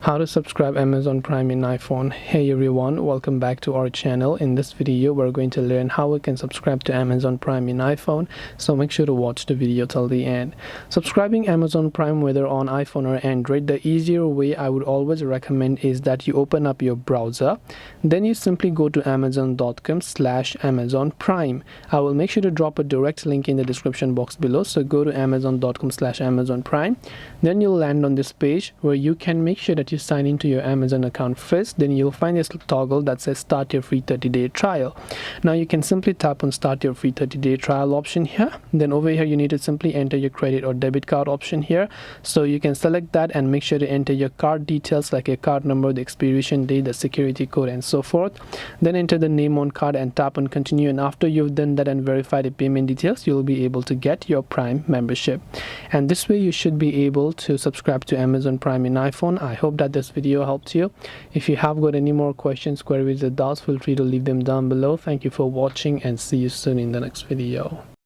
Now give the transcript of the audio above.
How to subscribe Amazon Prime in iPhone. Hey everyone, welcome back to our channel. In this video we're going to learn how we can subscribe to Amazon Prime in iPhone, so make sure to watch the video till the end. Subscribing Amazon Prime whether on iPhone or Android, the easier way I would always recommend is that you open up your browser, then you simply go to amazon.com/Amazon Prime. I will make sure to drop a direct link in the description box below, so go to amazon.com/Amazon Prime. Then you'll land on this page where you can make sure that you sign into your Amazon account first. Then you'll find this toggle that says start your free 30-day trial. Now you can simply tap on start your free 30-day trial option here. Then over here you need to simply enter your credit or debit card option here, so you can select that and make sure to enter your card details like your card number, the expiration date, the security code, and so forth. Then enter the name on card and tap on continue, and after you've done that and verified the payment details, you'll be able to get your Prime membership. And this way you should be able to subscribe to Amazon Prime in iPhone. I hope that this video helped you. If you have got any more questions, queries, or doubts, feel free to leave them down below. Thank you for watching and see you soon in the next video.